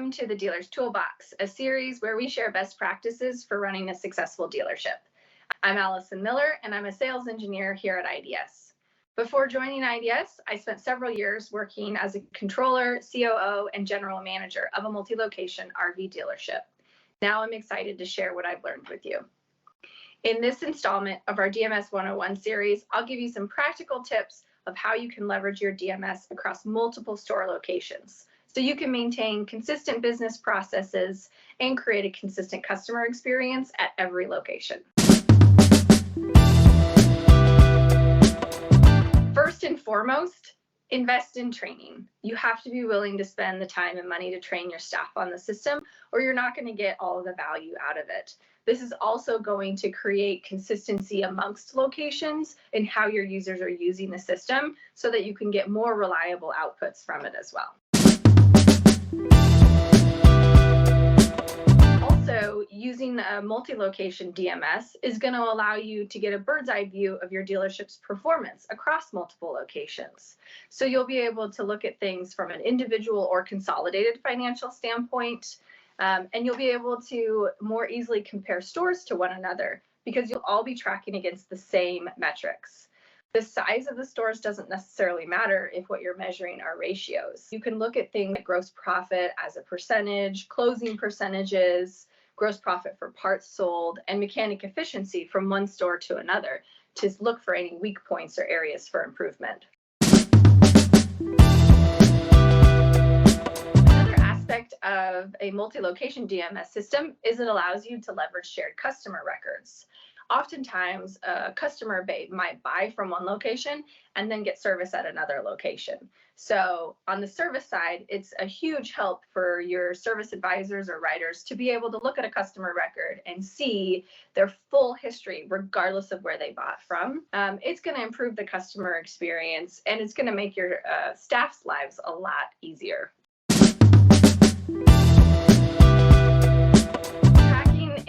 Welcome to the Dealer's Toolbox, a series where we share best practices for running a successful dealership. I'm Allison Miller, and I'm a sales engineer here at IDS. Before joining IDS, I spent several years working as a controller, COO, and general manager of a multi-location RV dealership. Now I'm excited to share what I've learned with you. In this installment of our DMS 101 series, I'll give you some practical tips of how you can leverage your DMS across multiple store locations, so you can maintain consistent business processes and create a consistent customer experience at every location. First and foremost, invest in training. You have to be willing to spend the time and money to train your staff on the system, or you're not going to get all of the value out of it. This is also going to create consistency amongst locations in how your users are using the system so that you can get more reliable outputs from it as well. Also, using a multi-location DMS is going to allow you to get a bird's eye view of your dealership's performance across multiple locations. So you'll be able to look at things from an individual or consolidated financial standpoint, and you'll be able to more easily compare stores to one another because you'll all be tracking against the same metrics. The size of the stores doesn't necessarily matter if what you're measuring are ratios. You can look at things like gross profit as a percentage, closing percentages, gross profit for parts sold, and mechanic efficiency from one store to another to look for any weak points or areas for improvement. Another aspect of a multi-location DMS system is it allows you to leverage shared customer records. Oftentimes, a customer might buy from one location and then get service at another location. So on the service side, it's a huge help for your service advisors or writers to be able to look at a customer record and see their full history, regardless of where they bought from. It's going to improve the customer experience, and it's going to make your staff's lives a lot easier.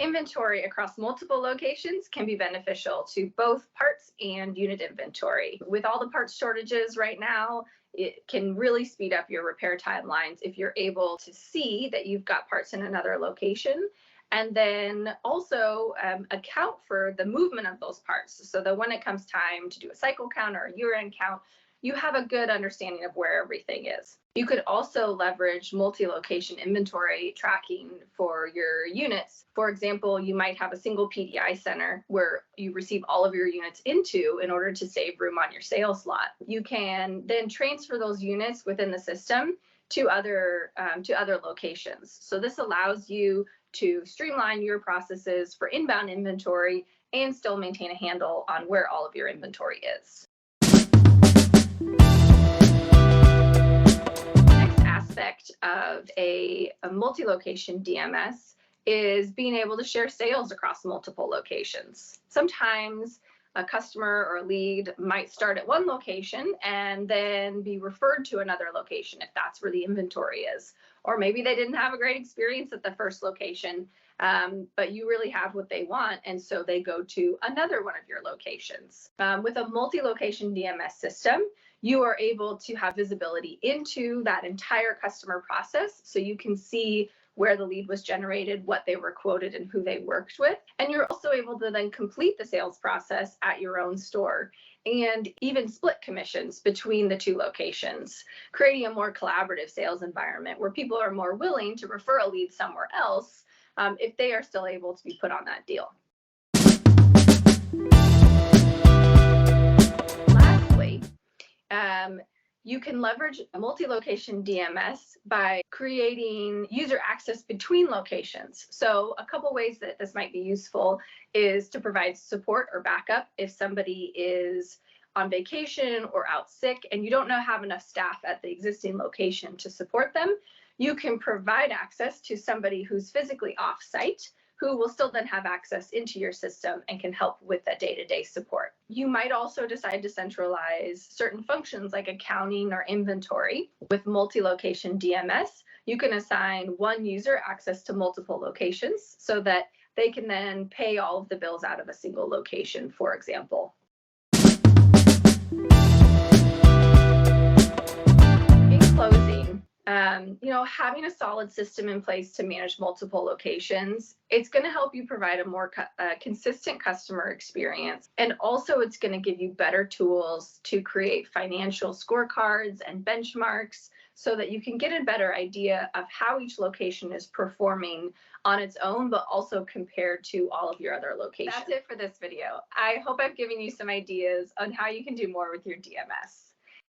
Inventory across multiple locations can be beneficial to both parts and unit inventory. With all the parts shortages right now, it can really speed up your repair timelines if you're able to see that you've got parts in another location, and then also account for the movement of those parts so that when it comes time to do a cycle count or a year-end count, you have a good understanding of where everything is. You could also leverage multi-location inventory tracking for your units. For example, you might have a single PDI center where you receive all of your units into in order to save room on your sales lot. You can then transfer those units within the system to other locations. So this allows you to streamline your processes for inbound inventory and still maintain a handle on where all of your inventory is. Next aspect of a multi-location DMS is being able to share sales across multiple locations. Sometimes a customer or a lead might start at one location and then be referred to another location if that's where the inventory is. Or maybe they didn't have a great experience at the first location, but you really have what they want, and so they go to another one of your locations. With a multi-location DMS system, you are able to have visibility into that entire customer process, so you can see where the lead was generated, what they were quoted, and who they worked with. And you're also able to then complete the sales process at your own store and even split commissions between the two locations, creating a more collaborative sales environment where people are more willing to refer a lead somewhere else if they are still able to be put on that deal. Lastly, you can leverage a multi-location DMS by creating user access between locations. So a couple ways that this might be useful is to provide support or backup if somebody is on vacation or out sick and you don't have enough staff at the existing location to support them. You can provide access to somebody who's physically off-site who will still then have access into your system and can help with that day-to-day support. You might also decide to centralize certain functions like accounting or inventory. With multi-location DMS, you can assign one user access to multiple locations so that they can then pay all of the bills out of a single location, for example. In closing, Having a solid system in place to manage multiple locations, it's going to help you provide a more consistent customer experience. And also it's going to give you better tools to create financial scorecards and benchmarks so that you can get a better idea of how each location is performing on its own, but also compared to all of your other locations. That's it for this video. I hope I've given you some ideas on how you can do more with your DMS.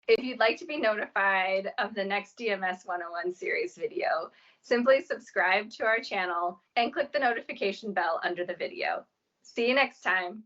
If you'd like to be notified of the next DMS 101 series video, simply subscribe to our channel and click the notification bell under the video. See you next time.